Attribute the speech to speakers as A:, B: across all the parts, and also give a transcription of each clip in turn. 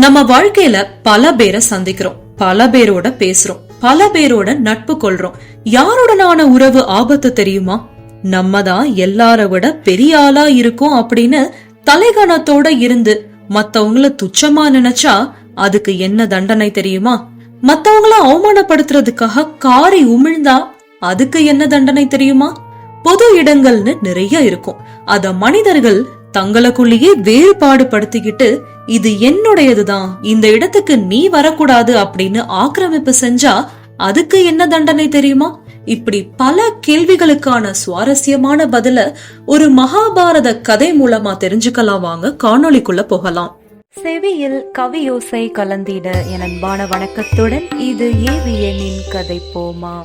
A: நம்ம வாழ்க்கையில பல பேரை சந்திக்கிறோம், பல பேரோட பேசுறோம், பல பேரோட நட்பு கொள்றோம். யாருடனான உறவு ஆபத்து தெரியுமா? நம்ம தான் எல்லார விட பெரிய ஆளா இருக்கோம் அப்படின்னு தலைகணத்தோட இருந்து மத்தவங்கள துச்சமா நினைச்சா அதுக்கு என்ன தண்டனை தெரியுமா? மத்தவங்கள அவமானப்படுத்துறதுக்காக காரி உமிழ்ந்தா அதுக்கு என்ன தண்டனை தெரியுமா? பொது இடங்கள்னு நிறைய இருக்கும். அத மனிதர்கள் தங்களுக்குள்ளேயே வேறுபாடு படுத்திக்கிட்டு இது என்னுடையதுதான், இந்த இடத்துக்கு நீ வரக்கூடாது அப்படின்னு ஆக்கிரமிப்பு செஞ்சா அதுக்கு என்ன தண்டனை தெரியுமா? இப்படி பல கேள்விகளுக்கான சுவாரஸ்யமான பதில ஒரு மகாபாரத கதை மூலமா தெரிஞ்சுக்கலாம். வாங்க காணொளிக்குள்ள போகலாம்.
B: செவியில் கவியோசை கலந்திட என் அன்பான வணக்கத்துடன் இது ஏவியனின் கதை போமா.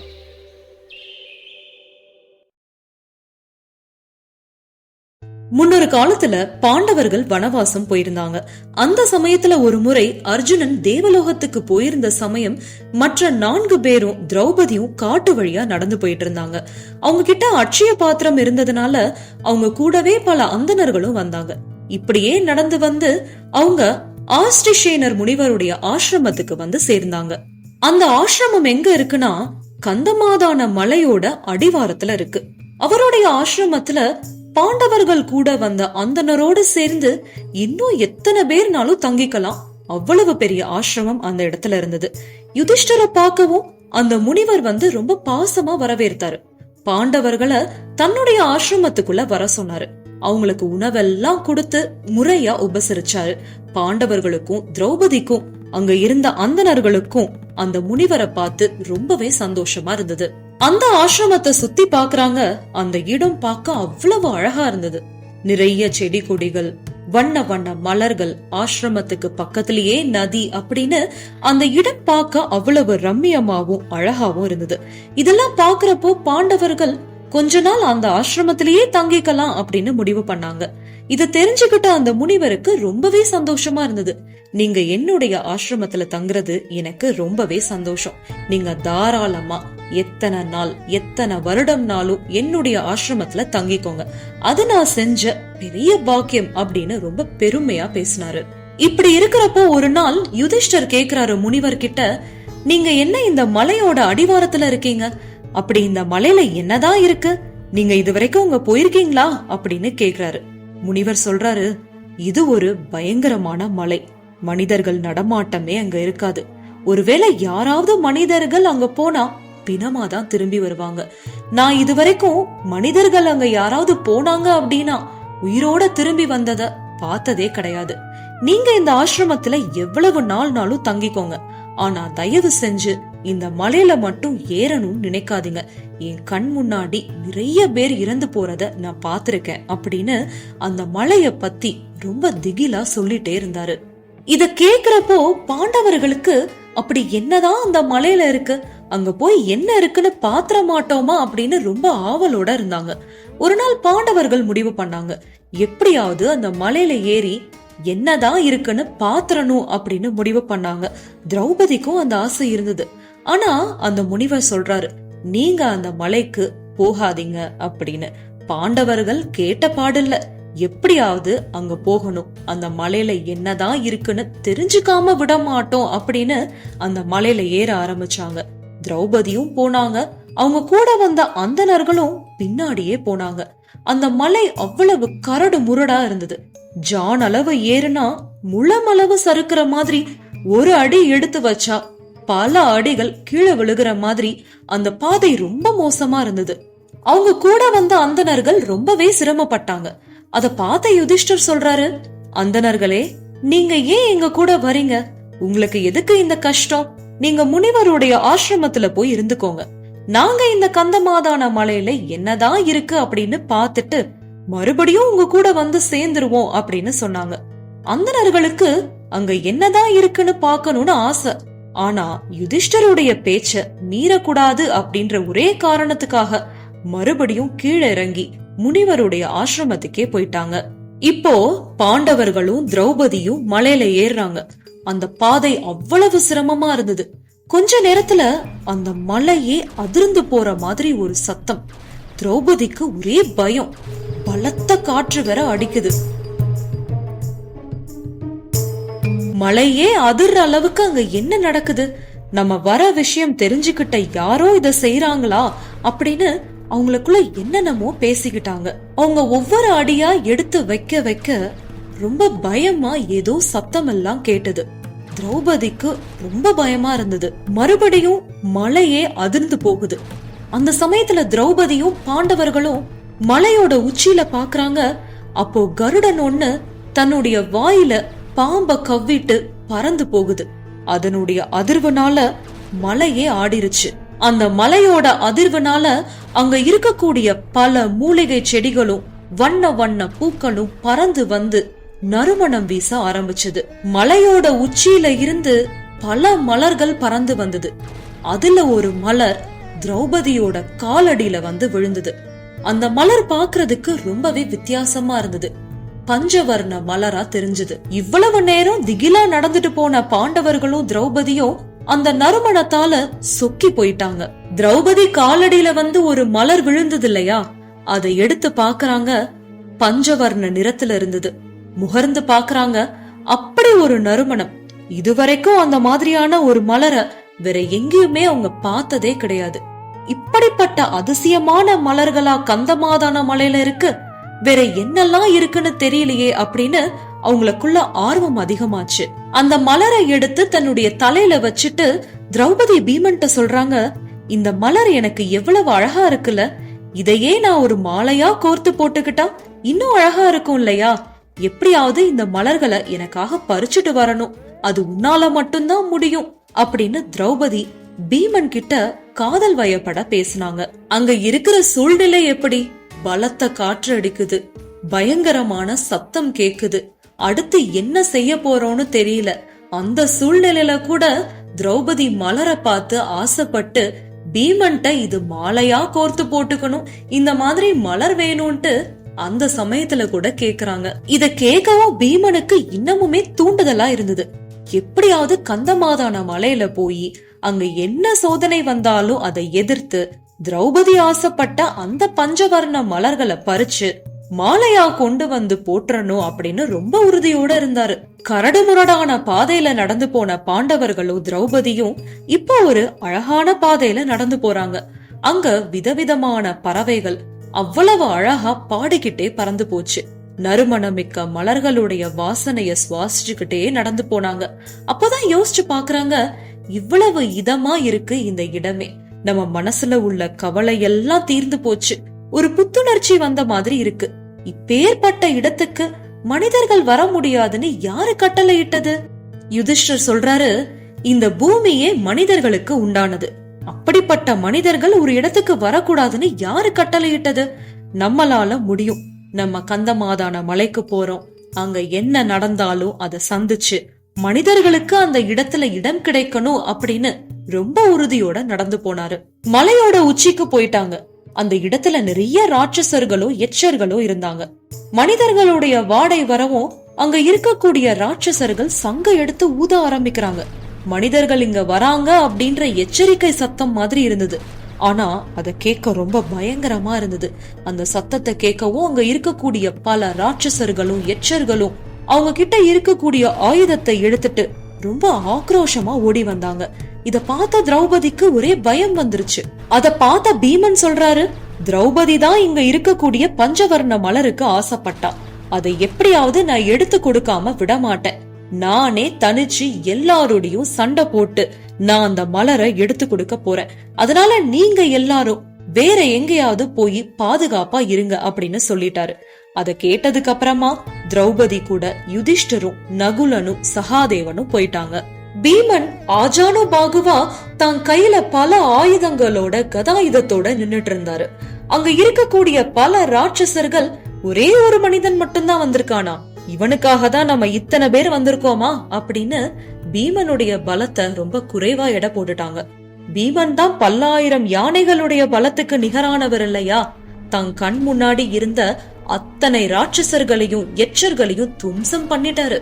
A: முன்னொரு காலத்துல பாண்டவர்கள் வனவாசம் போயிருந்தாங்க. அந்த சமயத்துல ஒரு முறை அர்ஜுனன் தேவலோகத்துக்கு போயிருந்த சமயம் மற்ற 4 பேரும் திரௌபதியும் காட்டு வழியா நடந்து போயிட்டு இருந்தாங்க. அவங்க கிட்ட அட்சய பாத்திரம் இருந்ததுனால அவங்க கூடவே பல அந்தணர்களும் வந்தாங்க. இப்படியே நடந்து வந்து அவங்க ஆஸ்டிஷேனர் முனிவருடைய ஆசிரமத்துக்கு வந்து சேர்ந்தாங்க. அந்த ஆசிரமம் எங்க இருக்குன்னா கந்தமாதான மலையோட அடிவாரத்துல இருக்கு. அவருடைய ஆசிரமத்துல பாண்டவர்கள் கூட வந்த அந்தனரோடு சேர்ந்து இன்னும் எத்தனை பேர்னாலும் தங்கிக்கலாம். அவ்வளவு பெரிய ஆசிரமம் அந்த இடத்துல இருந்தது. யுதிஷ்டரை பார்க்கவும் அந்த முனிவர் வந்து ரொம்ப பாசமா வரவேற்றாரு. பாண்டவர்களை தன்னுடைய ஆசிரமத்துக்குள்ள வர சொன்னாரு. அவங்களுக்கு உணவெல்லாம் கொடுத்து முறையா உபசரிச்சாரு. பாண்டவர்களுக்கும் திரௌபதிக்கும் அங்க இருந்த அந்தணர்களுக்கும் அந்த முனிவரை பார்த்து ரொம்பவே சந்தோஷமா இருந்தது. அந்த ஆசிரமத்தை சுத்தி பாக்குறாங்க. அந்த இடம் பார்க்க அவ்வளவு அழகா இருந்தது. நிறைய செடி கொடிகள், வண்ண வண்ண மலர்கள், ஆசிரமத்துக்கு பக்கத்திலேயே நதி அப்படின்னு அந்த இடம் பார்க்க அவ்வளவு ரம்மியமாவும் அழகாவும் இருந்தது. இதெல்லாம் பாக்குறப்போ பாண்டவர்கள் கொஞ்ச நாள் அந்த ஆசிரமத்திலேயே தங்கிக்கலாம் அப்படின்னு முடிவு பண்ணாங்க. இத தெரிஞ்சுக்கிட்ட அந்த முனிவருக்கு ரொம்பவே சந்தோஷமா இருந்தது. நீங்க என்னுடைய ஆசிரமத்துல தங்குறது எனக்கு ரொம்பவே சந்தோஷம். நீங்க தாராளமா எத்தனை நாள் எத்தனை வருடம்னாலும் என்னுடைய ஆசிரமத்துல தங்கிக்கோங்க. அது நான் செஞ்ச பெரிய பாக்கியம் அப்படின்னு ரொம்ப பெருமையா பேசினாரு. இப்படி இருக்கிறப்போ ஒரு நாள் யுதிஷ்டர் கேக்குறாரு முனிவர் கிட்ட, நீங்க என்ன இந்த மலையோட அடிவாரத்துல இருக்கீங்க? அப்படி இந்த மலையில என்னதான் இருக்கு? நீங்க இதுவரைக்கும் உங்க போயிருக்கீங்களா அப்படின்னு கேக்குறாரு. முனிவர் சொல்றாரு, இது ஒரு பயங்கரமான மலை. மனிதர்கள் நடமாட்டமே அங்க இருக்காது. ஒருவேளை யாராவது மனிதர்கள் அங்க போனா பிணமாதான் திரும்பி வருவாங்க. நான் இதுவரைக்கும் மனிதர்கள் அங்க யாராவது போனாங்க அப்படின்னா உயிரோட திரும்பி வந்தத பார்த்ததே கிடையாது. நீங்க இந்த ஆசிரமத்துல எவ்வளவு நாள்னாலும் தங்கிக்கோங்க. ஆனா தயவு செஞ்சு இந்த மலையில மட்டும் ஏறணும்னு நினைக்காதீங்க. என் கண் முன்னாடி நிறைய பேர் இறந்து போறத நான் பாத்திருக்கேன் அப்படின்னு அந்த மலைய பத்தி ரொம்ப திகிலா சொல்லிட்டே இருந்தாரு. இத கேக்குறப்போ பாண்டவர்களுக்கு அப்படி என்னதான் அந்த மலையில இருக்கு, அங்க போய் என்ன இருக்குன்னு பாத்திர மாட்டோமா அப்படின்னு ரொம்ப ஆவலோட இருந்தாங்க. ஒரு நாள் பாண்டவர்கள் முடிவு பண்ணாங்க, எப்படியாவது அந்த மலையில ஏறி என்னதான் இருக்குன்னு பாத்திரணும் அப்படின்னு முடிவு பண்ணாங்க. திரௌபதிக்கும் அந்த ஆசை இருந்தது. ஆனா அந்த முனிவர் சொல்றாரு, நீங்க அந்த மலைக்கு போகாதீங்க அப்படின்னு. பாண்டவர்கள் கேட்ட பாடில்ல, எப்படியாவது அங்க போகணும், அந்த மலையில என்னதான் இருக்குன்னு தெரிஞ்சுக்காம விட மாட்டோம் அப்படின்னு அந்த மலையில ஏற ஆரம்பிச்சாங்க. திரௌபதியும் போனாங்க. அவங்க கூட வந்த அந்தணர்களும் பின்னாடியே போனாங்க. அந்த மலை அவ்வளவு கரடு முரடா இருந்தது. ஜான் அளவு ஏறுனா முழமளவு சறுக்கிற மாதிரி ஒரு அடி எடுத்து வச்சா பல அடிகள் கீழே விழுகிற மாதிரி அந்த பாதை ரொம்ப மோசமா இருந்தது. அவங்க கூட வந்த அந்தணர்கள் ரொம்பவே சிரமப்பட்டாங்க. அத பார்த்த யுதிஷ்டர் சொல்றாரு, அந்தணர்களே, நீங்க ஏன் எங்க கூட வரீங்க? உங்களுக்கு எதுக்கு இந்த கஷ்டம்? நீங்க முனிவருடைய ஆசிரமத்துல போய் இருந்துக்கோங்க. நாங்க இந்த கந்தமாதான மலையில என்னதான் இருக்கு அப்படின்னு பாத்துட்டு மறுபடியும் உங்க கூட வந்து சேர்ந்துருவோம் அப்படின்னு சொன்னாங்க. அந்தணர்களுக்கு அங்க என்னதான் இருக்குன்னு பாக்கணும்னு ஆசை. ஆனா யுதிஷ்டருடைய பேச்ச மீறக்கூடாது அப்படின்ற ஒரே காரணத்துக்காக மறுபடியும் கீழே இறங்கி முனிவருடைய ஆசிரமத்துக்கே போயிட்டாங்க. இப்போ பாண்டவர்களும் திரௌபதியும் மலையில ஏறுறாங்க. அந்த பாதை அவ்வளவு சிரமமா இருந்தது. கொஞ்ச நேரத்துல அந்த மலையே அதிர்ந்து போற மாதிரி ஒரு சத்தம். திரௌபதிக்கு ஒரே பயம். பலத்த காற்று வேற அடிக்குது. மலையே அதிர்ற அளவுக்கு அங்க என்ன நடக்குது, நம்ம வர விஷயம் தெரிஞ்சுக்கிட்ட யாரோ இத செய்யறாங்களா அப்படின்னு அவங்களுக்குள்ள என்னென்னமோ பேசிக்கிட்டாங்க. அவங்க ஒவ்வொரு அடியா எடுத்து வைக்க வைக்க ரொம்ப பயமா ஏதோ சத்தம் எல்லாம் கேட்டது. திரௌபதிக்கு ரொம்ப பயமா இருந்தது. மறுபடியும் மலையே அதிர்ந்து போகுது. அந்த சமயத்துல திரௌபதியும் பாண்டவர்களும் மலையோட உச்சியில பாக்குறாங்க. அப்போ கருடன் ஒண்ணு தன்னுடைய வாயில பாம்ப கவ்விட்டு பறந்து போகுது. அதனுடைய அதிர்வுனால மலையே ஆடிருச்சு. அந்த மலையோட அதிர்வுனால அங்க இருக்கக்கூடிய பல மூலிகை செடிகளும் வண்ண வண்ண பூக்களும் பறந்து வந்து நறுமணம் வீச ஆரம்பிச்சது. மலையோட உச்சியில இருந்து பல மலர்கள் பறந்து வந்தது. அதுல ஒரு மலர் திரௌபதியோட காலடியில வந்து விழுந்தது. அந்த மலர் பாக்குறதுக்கு ரொம்பவே வித்தியாசமா இருந்தது. பஞ்சவர்ண மலரா தெரிஞ்சது. இவ்வளவு நேரம் திகிலா நடந்துட்டு போன பாண்டவர்களும் திரௌபதியும் அந்த நறுமணத்தால சொக்கி போயிட்டாங்க. திரௌபதி காலடியில வந்து ஒரு மலர் விழுந்தது இல்லையா, அதை எடுத்து பாக்குறாங்க. பஞ்சவர்ண நிறத்துல இருந்தது. முகர்ந்து பாக்குறாங்க. அப்படி ஒரு நறுமணம். இதுவரைக்கும் அந்த மாதிரியான ஒரு மலரை வேற எங்கேயுமே அவங்க பார்த்ததே கிடையாது. இப்படிப்பட்ட அதிசயமான மலர்களா கந்தமாதான மலையில இருக்கு, வேற என்னெல்லாம் இருக்குன்னு தெரியலையே அப்படின்னு அவங்களுக்குள்ள ஆர்வம் அதிகமாச்சு. அந்த மலரை எடுத்து தன்னுடைய தலையில வச்சுட்டு திரௌபதி பீமன்ட்ட சொல்றாங்க, இந்த மலர் எனக்கு எவ்வளவு அழகா இருக்குல்ல, இதையே நான் ஒரு மாலையா கோர்த்து போட்டுக்கிட்டா இன்னும் அழகா இருக்கும் இல்லையா, எப்படியாவது இந்த மலர்களை எனக்காக பறிச்சுட்டு வரணும், அது உன்னால மட்டும்தான் முடியும் அப்படின்னு திரௌபதி பீமன் கிட்ட காதல் வயப்பட பேசினாங்க. அங்க இருக்கிற சூழ்நிலை எப்படி? பலத்த காற்று அடிக்குது, பயங்கரமான சத்தம் கேக்குது, அடுத்து என்ன செய்ய போறோம்னு தெரியல. அந்த சூழ்நிலையில கூட திரௌபதி மலரை பார்த்து ஆசைப்பட்டு பீமன்ட்ட இது மாலையா கோர்த்து போட்டுக்கணும், இந்த மாதிரி மலர் வேணும்ட்டு அந்த சமயத்துல கூட கேக்குறாங்க. இத கேட்கவும் பீமனுக்கு இன்னமுமே தூண்டுதலா இருந்தது. எப்படியாவது கந்தமாதான மலையில போய் அங்க என்ன சோதனை வந்தாலும் அதை எதிர்த்து திரௌபதி ஆசைப்பட்ட அந்த பஞ்சவர்ண மலர்களை பறிச்சு மாலையா கொண்டு வந்து போற்றணும் அப்படின்னு ரொம்ப உறுதியோட இருந்தாரு. கரடு முரடான பாதையில நடந்து போன பாண்டவர்களும் திரௌபதியும் இப்போ ஒரு அழகான பாதையில நடந்து போறாங்க. அங்க விதவிதமான பறவைகள் அவ்வளவு அழகா பாடிக்கிட்டே பறந்து போச்சு. நறுமணமிக்க மலர்களுடைய வாசனைய சுவாசிச்சுக்கிட்டே நடந்து போனாங்க. அப்பதான் யோசிச்சு பாக்குறாங்க, இவ்வளவு இதமா இருக்கு இந்த இடமே, நம்ம மனசுல உள்ள கவலை எல்லாம் தீர்ந்து போச்சு, ஒரு புத்துணர்ச்சி வந்த மாதிரி இருக்கு. இப்பேற்பட்ட இடத்துக்கு மனிதர்கள் வர முடியாதுன்னு யாரு கட்டளையிட்டது? யுதிஷ்டர் சொல்றாரு, இந்த பூமியே மனிதர்களுக்கு உண்டானது, அப்படிப்பட்ட மனிதர்கள் ஒரு இடத்துக்கு வரக்கூடாதுன்னு யாரு கட்டளையிட்டது? நம்மளால முடியும். நம்ம கந்தமாதான மலைக்கு போறோம், அங்க என்ன நடந்தாலும் அதை சந்திச்சு மனிதர்களுக்கு அந்த இடத்துல இடம் கிடைக்கணும் அப்படின்னு ரொம்ப உறுதியோட நடந்து போனாரு. மலையோட உச்சிக்கு போயிட்டாங்க. அந்த இடத்துல நிறைய ராட்சசர்களும் எச்சர்களும் இருந்தாங்க. மனிதர்களுடைய வாடை வரவும் அங்க இருக்கக்கூடிய ராட்சசர்கள் சங்க எடுத்து ஊத ஆரம்பிக்கிறாங்க. மனிதர்கள் இங்க வராங்க அப்படின்ற எச்சரிக்கை சத்தம் மாதிரி இருந்தது. ஆனா அத கேட்க ரொம்ப பயங்கரமா இருந்தது. அந்த சத்தத்தை கேட்கவும் அங்க இருக்கக்கூடிய பல ராட்சசர்களும் எச்சர்களும் அவங்க கிட்ட இருக்கக்கூடிய ஆயுதத்தை எடுத்துட்டு ரொம்ப ஆக்ரோஷமா ஓடி வந்தாங்க. இத பார்த்த திரௌபதிக்கு ஒரே பயம் வந்துருச்சு. அத பார்த்த பீமன் சொல்றாரு, திரௌபதி தான் இங்க இருக்கக்கூடிய பஞ்சவர்ண மலருக்கு ஆசைப்பட்டா, அதை எப்படியாவது நான் எடுத்து கொடுக்காம விட மாட்டேன். நானே தனிச்சு எல்லாரோடையும் சண்டை போட்டு நான் அந்த மலரை எடுத்து கொடுக்க போறேன். அதனால நீங்க எல்லாரும் வேற எங்கேயாவது போய் பாதுகாப்பா இருங்க அப்படின்னு சொல்லிட்டாரு. அத கேட்டதுக்கு அப்புறமா திரௌபதி கூட யுதிஷ்டரும் நகுலனும் சகாதேவனும் போயிட்டாங்க. பீமன் ஆஜானு பாகுவா தான் கையில பல ஆயுதங்களோட கதாயுதத்தோட நின்னுட்டு இருந்தாரு. அங்க இருக்கக்கூடிய பல ராட்சசர்கள் ஒரே ஒரு மனிதன் மட்டும்தான் வந்திருக்கானா, இவனுக்காக தான் நம்ம இத்தனை பேர் வந்திருக்கோமா அப்படின்னு பீமனுடைய பலத்தை ரொம்ப குறைவா எடை போட்டுட்டாங்க. பீமன் தான் பல்லாயிரம் யானைகளுடைய பலத்துக்கு நிகரானவர் இல்லையா? தன் கண் முன்னாடி இருந்த அத்தனை ராட்சசர்களையும் எச்சர்களையும் தும்சம் பண்ணிட்டாரு.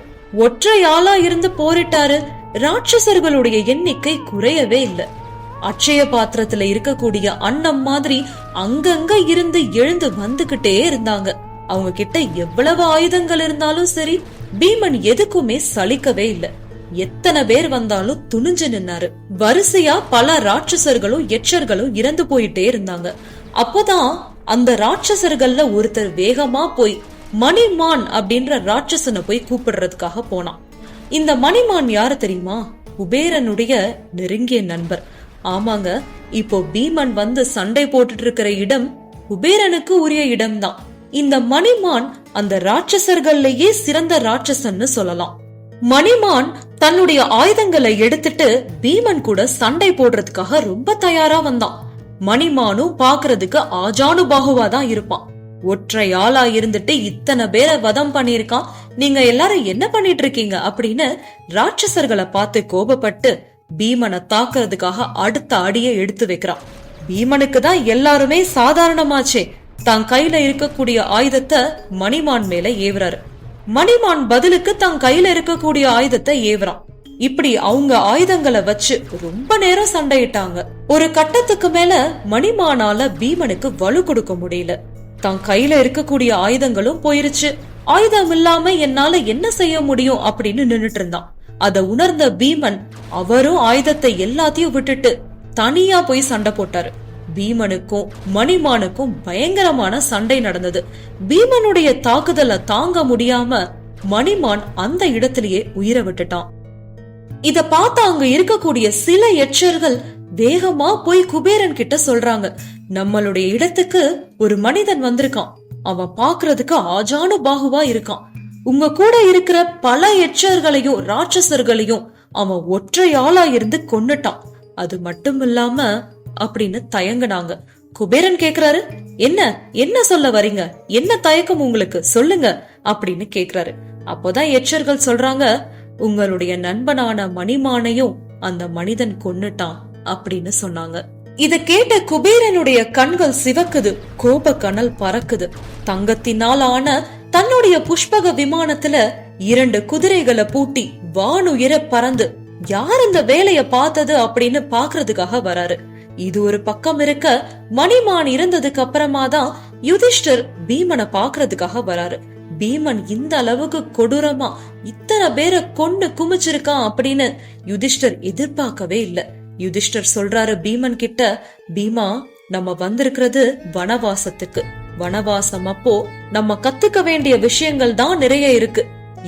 A: ஒற்றை ஆளா இருந்து போரிட்டாரு. ராட்சசர்களுடைய எண்ணிக்கை குறையவே இல்லை. அட்சய பாத்திரத்துல இருக்கக்கூடிய அன்னம் மாதிரி அங்கங்க இருந்து எழுந்து வந்துகிட்டே இருந்தாங்க. அவங்க கிட்ட எவ்வளவு ஆயுதங்கள் இருந்தாலும் சரி, பீமன் எதுக்குமே சலிக்கவே இல்லை. எத்தனை பேர் வந்தாலும் துணிஞ்சு நின்னாரு. வரிசையா பல ராட்சசர்களும் எச்சர்களும் இறந்து போயிட்டே இருந்தாங்க. அப்போதான் அந்த ராட்சசர்கள்ல ஒருத்தர் வேகமா போய் மணிமான் அப்படின்ற ராட்சசனை போய் கூப்பிடுறதுக்காக போனான். இந்த மணிமான் யாரு தெரியுமா? குபேரனுடைய நெருங்கிய நண்பர். ஆமாங்க, இப்போ பீமன் வந்து சண்டை போட்டுட்டு இருக்கிற இடம் குபேரனுக்கு உரிய இடம்தான். இந்த மணிமான் அந்த ராட்சசர்கள்லயே சிறந்த ராட்சசன்னு சொல்லலாம். மணிமான் தன்னுடைய ஆயுதங்களை எடுத்துட்டு பீமன் கூட சண்டை போடுறதுக்காக ரொம்ப தயாரா வந்தான். மணிமானும் பாக்குறதுக்கு ஆஜானுபாகுவா தான் இருப்பான். ஒற்றை ஆளா இருந்துட்டு இத்தனை பேரை வதம் பண்ணிருக்கான், நீங்க எல்லாரும் என்ன பண்ணிட்டு இருக்கீங்க அப்படின்னு ராட்சசர்களை பார்த்து கோபப்பட்டு பீமனை தாக்குறதுக்காக அடுத்த அடியை எடுத்து வைக்கிறான். பீமனுக்கு தான் எல்லாருமே சாதாரணமாச்சே, தான் கையில இருக்கக்கூடிய ஆயுதத்தை மணிமான் மேல ஏவுறாரு. மணிமான் பதிலுக்கு தான் கையில இருக்கக்கூடிய ஆயுதத்தை ஏவுறான். இப்படி அவங்க ஆயுதங்களை வச்சு ரொம்ப நேரம் சண்டையிட்டாங்க. ஒரு கட்டத்துக்கு மேல மணிமானால பீமனுக்கு வலு கொடுக்க முடியல. தான் கையில இருக்கக்கூடிய ஆயுதங்களும் போயிருச்சு. ஆயுதம் இல்லாம என்னால என்ன செய்ய முடியும் அப்படின்னு நின்னுட்டு இருந்தான். அத உணர்ந்த பீமன் அவரும் ஆயுதத்தை எல்லாத்தையும் விட்டுட்டு தனியா போய் சண்டை போட்டாரு. பீமனுக்கும் மணிமானுக்கும் பயங்கரமான சண்டை நடந்தது. பீமனுடைய தாக்குதலை தாங்க முடியாம மணிமான் அந்த இடத்திலேயே உயிரை விட்டுட்டான். இத பார்த்து அங்க இருக்கக்கூடிய சில எச்சர்கள் வேகமா போய் குபேரன் கிட்ட சொல்றாங்க, நம்மளுடைய இடத்துக்கு ஒரு மனிதன் வந்திருக்கான், அவன் பாக்குறதுக்கு ஆஜானுபாகுவா இருக்கான், உங்க கூட இருக்கிற பல எச்சர்களையும் ராட்சசர்களையும் அவன் ஒற்றை ஆளா இருந்து கொன்னுட்டான், அது மட்டும் இல்லாம அப்படின்னு தயங்குனாங்க. குபேரன் கேக்குறாரு, என்ன என்ன சொல்ல வரீங்க, என்ன தயக்கம் உங்களுக்கு, சொல்லுங்க அப்படின்னு கேக்குறாரு. அப்போதான் எச்சர்கள் சொல்றாங்க, உங்களுடைய நண்பனான மணிமானையும் அந்த மனிதன் கொன்னுட்டான் அப்படின்னு சொன்னாங்க. இத கேட்ட குபேரனுடைய கண்கள் சிவக்குது, கோப கனல் பறக்குது. தங்கத்தினால் ஆன தன்னுடைய புஷ்பக விமானத்துல 2 குதிரைகளை பூட்டி வானுயர பறந்து யார் இந்த வேலைய பார்த்தது அப்படின்னு பாக்குறதுக்காக வராரு. இது ஒரு பக்கம் இருக்க, மணிமான் இருந்ததுக்கு அப்புறமா தான் யுதிஷ்டர் பீமனை பாக்குறதுக்காக வராரு. பீமன் இந்த அளவுக்கு கொடூரமா இத்தனை பேரை கொண்டு குமிச்சிருக்கான் அப்படின்னு யுதிஷ்டர் எதிர்பார்க்கவே இல்ல. யுதிஷ்டர் சொல்றாரு பீமன் கிட்ட, பீமா, நம்ம வந்திருக்கிறது வனவாசத்துக்கு. வனவாசம் அப்போ நம்ம கத்துக்க வேண்டிய விஷயங்கள் தான் நிறைய இருக்கு.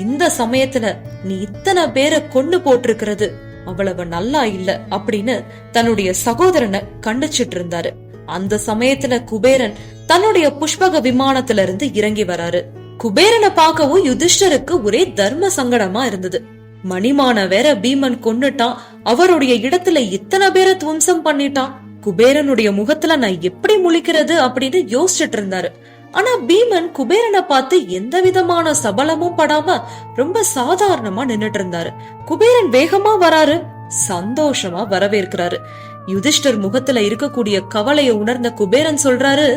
A: இந்த சமயத்துல நீ இத்தனை பேரை கொண்டு போட்டிருக்கிறது அவ்வளவு நல்லா இல்ல அப்படின்னு தன்னுடைய சகோதரனை கண்டிச்சிட்டு இருந்தாரு. அந்த சமயத்துல குபேரன் தன்னுடைய புஷ்பக விமானத்துல இருந்து இறங்கி வராரு. குபேரனை பார்க்கவும் யுதிஷ்டருக்கு ஒரே தர்ம சங்கடமா இருந்தது. மணிமான வேற பீமன் கொன்னுட்டான், அவருடைய இடத்துல இத்தனை பேரை துவம்சம் பண்ணிட்டான், குபேரனுடைய முகத்துல நான் எப்படி முழிக்கிறது அப்படின்னு யோசிச்சுட்டு இருந்தாரு. ஆனா பீமன் குபேரனை பார்த்து எந்த விதமான சபலமும் படாம ரொம்ப சாதாரணமா நின்னுட்டு இருந்தாரு. குபேரன் வேகமா வராரு, சந்தோஷமா வரவேற்கிறாரு. யுதிஷ்டர் முகத்துல இருக்கக்கூடிய கவலையை உணர்ந்த குபேரன் சொல்றாரு,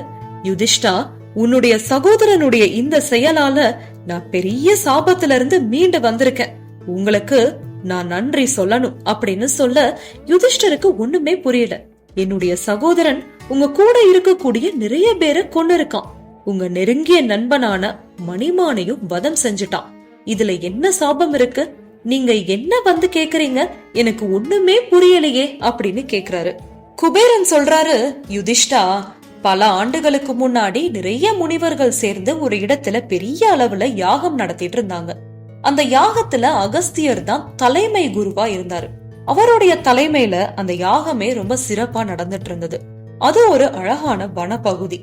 A: யுதிஷ்டா, உன்னுடைய சகோதரனுடைய இந்த செயலால நான் பெரிய சாபத்துல இருந்து மீண்டு வந்திருக்கேன், உங்களுக்கு நான் நன்றி சொல்லணும் அப்படின்னு சொல்ல யுதிஷ்டருக்கு ஒண்ணுமே புரியல. என்னுடைய சகோதரன் உங்க கூட இருக்கக்கூடிய நிறைய பேரை கொண்டு இருக்கான், உங்க நெருங்கிய நண்பனான மணிமானையும் வதம் செஞ்சுட்டான், இதுல என்ன சாபம் இருக்கு, நீங்க என்ன வந்து கேக்குறீங்க, எனக்கு ஒண்ணுமே புரியலையே அப்படின்னு கேக்குறாரு. குபேரன் சொல்றாரு, யுதிஷ்டா, பல ஆண்டுகளுக்கு முன்னாடி நிறைய முனிவர்கள் சேர்ந்து ஒரு இடத்துல பெரிய அளவுல யாகம் நடத்திட்டு இருந்தாங்க. அந்த யாகத்துல அகஸ்தியர் தான் தலைமை குருவா இருந்தாரு. அவருடைய தலைமையில அந்த யாகமே ரொம்ப சிறப்பா நடந்துட்டு இருந்தது. அது ஒரு அழகான வனப்பகுதி.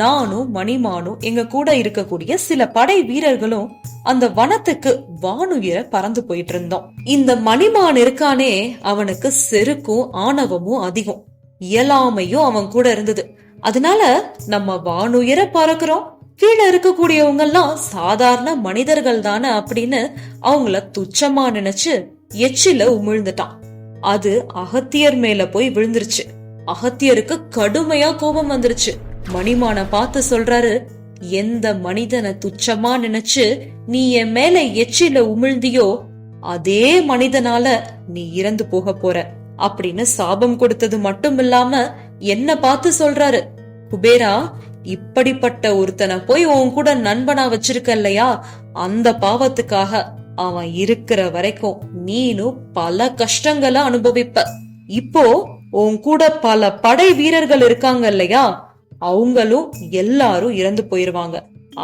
A: நானும் மணிமானும் எங்க கூட இருக்கக்கூடிய சில படை வீரர்களும் அந்த வனத்துக்கு வானுயர பறந்து போயிட்டு இருந்தோம். இந்த மணிமான் இருக்கானே, அவனுக்கு செருக்கும் ஆணவமும் அதிகம், இயலாமையும் அவன் கூட இருந்தது. அதனால நம்ம வானுயர பறக்கிறோம், கீழே இருக்கக்கூடியவங்க எல்லாம் சாதாரண மனிதர்கள் தானே அப்படின்னு அவங்கள துச்சமா நினைச்சு எச்சில உமிழ்ந்துட்டான். அது அகத்தியர் மேல போய் விழுந்துருச்சு. அகத்தியருக்கு கடுமையா கோபம் வந்துருச்சு. மணிமான பார்த்து சொல்றாரு, எந்த மனிதனை துச்சமா நினைச்சு நீ என் மேல எச்சில உமிழ்ந்தியோ அதே மனிதனால நீ இறந்து போக போற அப்படின்னு சாபம் கொடுத்தது மட்டும் இல்லாம என்ன பார்த்து சொல்றாரு, குபேரா, இப்படிப்பட்ட ஒருத்தனை போய் உன் கூட நண்பனா வச்சிருக்க இல்லையா, அந்த பாவத்துக்காக அவன் இருக்கிற வரைக்கும் நீனும் பல கஷ்டங்களை அனுபவிப்ப. இப்போ உன் கூட பல படை வீரர்கள் இருக்காங்க இல்லையா, அவங்களும் எல்லாரும் இறந்து போயிருவாங்க.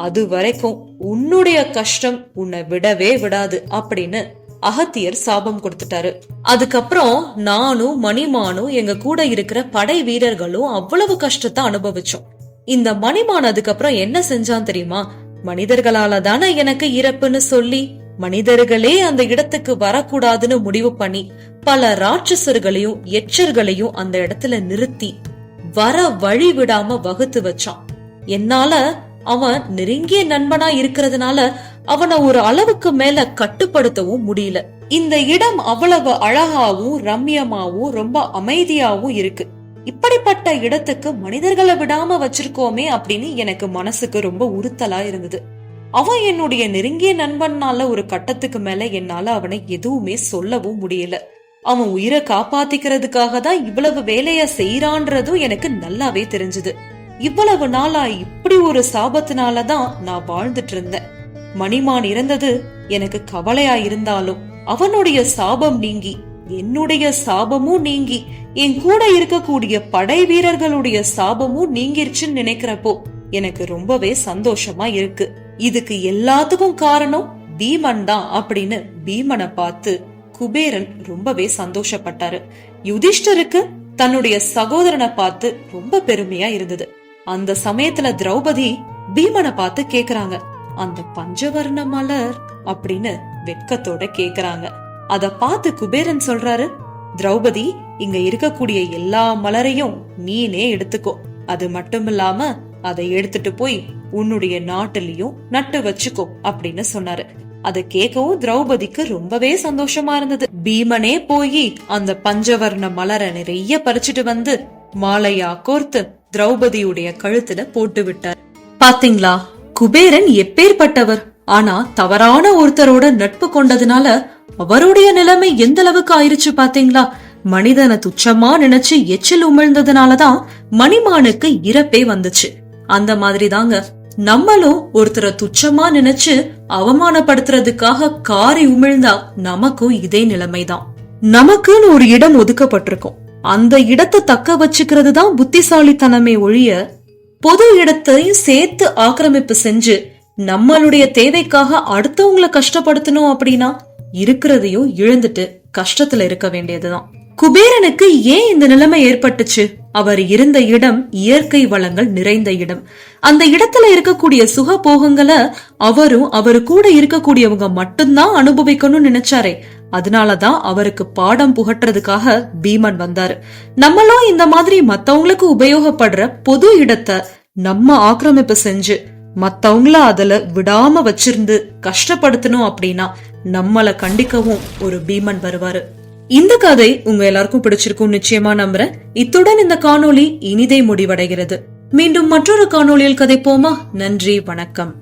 A: அது வரைக்கும் உன்னுடைய கஷ்டம் உன்னை விடவே விடாது அப்படின்னு அகத்தியர் சாபம் கொடுத்துட்டாரு. அதுக்கப்புறம் நானும் மணிமானும் எங்க கூட இருக்கிற படை வீரர்களும் அவ்வளவு கஷ்டத்தை அனுபவிச்சோம். இந்த மணிமான் அதுக்கப்புறம் என்ன செஞ்சான் தெரியுமா? மனிதர்களால தானே எனக்கு இறப்புன்னு சொல்லி மனிதர்களே அந்த இடத்துக்கு வரக்கூடாதுன்னு முடிவு பண்ணி பல ராட்சசர்களையும் எச்சர்களையும் அந்த இடத்துல நிறுத்தி வர வழி விடாம வகுத்து வச்சான். என்னால அவன் நெருங்கிய நண்பனா இருக்கிறதுனால அவனை ஒரு அளவுக்கு மேல கட்டுப்படுத்தவும் முடியல. இந்த இடம் அவ்வளவு அழகாவும் ரம்யமாவும் ரொம்ப அமைதியாவும் இருக்கு. இப்படிப்பட்ட இடத்துக்கு மனிதர்களை விடாம வச்சிருக்கோமே அப்படின்னு எனக்கு மனசுக்கு ரொம்ப உறுத்தலா இருந்தது. அவன் என்னுடைய நெருங்கிய நண்பனால ஒரு கட்டத்துக்கு மேல என்னால அவனை எதுவுமே சொல்லவும் முடியல. அவன் உயிரை காப்பாத்திக்கிறதுக்காக தான் இவ்வளவு வேலைய செய்யறான்றதும் எனக்கு நல்லாவே தெரிஞ்சது. இவ்வளவு நாளா இப்படி ஒரு சாபத்தினாலதான் நான் வாழ்ந்துட்டு இருந்தேன். மணிமான் இறந்தது எனக்கு கவலையா இருந்தாலும் அவனுடைய சாபம் நீங்கி என்னுடைய சாபமும் நீங்கி என் கூட இருக்கக்கூடிய படை வீரர்களுடைய சாபமும் நீங்கிருச்சுன்னு நினைக்கிறப்போ எனக்கு ரொம்பவே சந்தோஷமா இருக்கு. இதுக்கு எல்லாத்துக்கும் காரணம் பீமன் தான் அப்படின்னு பீமனை பார்த்து குபேரன் ரொம்பவே சந்தோஷப்பட்டாரு. யுதிஷ்டருக்கு தன்னுடைய சகோதரனை பார்த்து ரொம்ப பெருமையா இருந்தது. அந்த சமயத்துல திரௌபதி பீமனை பார்த்து கேக்குறாங்க, அந்த பஞ்சவர்ண மலர் அப்படின்னு வெட்கத்தோட கேக்குறாங்க. அத பார்த்து குபேரன் சொல்றாரு, திரௌபதி, இங்க இருக்கக்கூடிய எல்லா மலரையும் நீனே எடுத்துக்கோ. அது மட்டும் இல்லாம அதை எடுத்துட்டு போய் உன்னுடைய நாட்டிலையும் நட்டு வச்சுக்கோ அப்படின்னு சொன்னாரு. அதை கேட்கவும் திரௌபதிக்கு ரொம்பவே சந்தோஷமா இருந்தது. பீமனே போய் அந்த பஞ்சவர்ண மலரை நிறைய பறிச்சுட்டு வந்து மாலையா கோர்த்து திரௌபதியுடைய கழுத்துல போட்டு விட்டார். பாத்தீங்களா, குபேரன் எப்பேற்பட்டவர். ஆனா தவறான ஒருத்தரோட நட்பு கொண்டதுனால அவருடைய நிலைமை எந்த அளவுக்கு ஆயிருச்சு பாத்தீங்களா? மனிதனை துச்சமா நினைச்சு எச்சில் உமிழ்ந்ததுனாலதான் மணிமானுக்கு இறப்பே வந்துச்சு. அந்த மாதிரி தாங்க நம்மளும் ஒருத்தரை துச்சமா நினைச்சு அவமானப்படுத்துறதுக்காக காரி உமிழ்ந்தா நமக்கும் இதே நிலைமைதான். நமக்குன்னு ஒரு இடம் ஒதுக்கப்பட்டிருக்கும். அந்த இடத்தை தக்க வச்சுக்கிறது தான் புத்திசாலித்தனமே ஒழிய பொது இடத்தையும் சேர்த்து ஆக்கிரமிப்பு செஞ்சு நம்மளுடைய தேவைக்காக அடுத்தவங்களை கஷ்டப்படுத்தணும் அப்படின்னா இருக்கிறதையும் இழந்துட்டு கஷ்டத்துல இருக்க வேண்டியதுதான். குபேரனுக்கு ஏன் இந்த நிலைமை ஏற்பட்டுச்சு? அவர் இருந்த இடம் இயற்கை வளங்கள் நிறைந்த இடம். அந்த இடத்துல இருக்கக்கூடிய சுக போகங்களை அவரும் அவரு கூட இருக்கக்கூடியவங்க மட்டும்தான் அனுபவிக்கணும்னு நினைச்சாரே. அதனாலதான் அவருக்கு பாடம் புகட்டுறதுக்காக பீமன் வந்தாரு. நம்மளும் இந்த மாதிரி மத்தவங்களுக்கு உபயோகப்படுற பொது இடத்தை நம்ம ஆக்கிரமிப்பு செஞ்சு மத்தவங்கள அதுல விடாம வச்சிருந்து கஷ்டப்படுத்தணும் அப்படின்னா நம்மள கண்டிக்கவும் ஒரு பீமன் வருவாரு. இந்த கதை உங்க எல்லாருக்கும் பிடிச்சிருக்கும் நிச்சயமா நம்புறேன். இத்துடன் இந்த காணொளி இனிதே முடிவடைகிறது. மீண்டும் மற்றொரு காணொளியில் கதைப்போமா? நன்றி, வணக்கம்.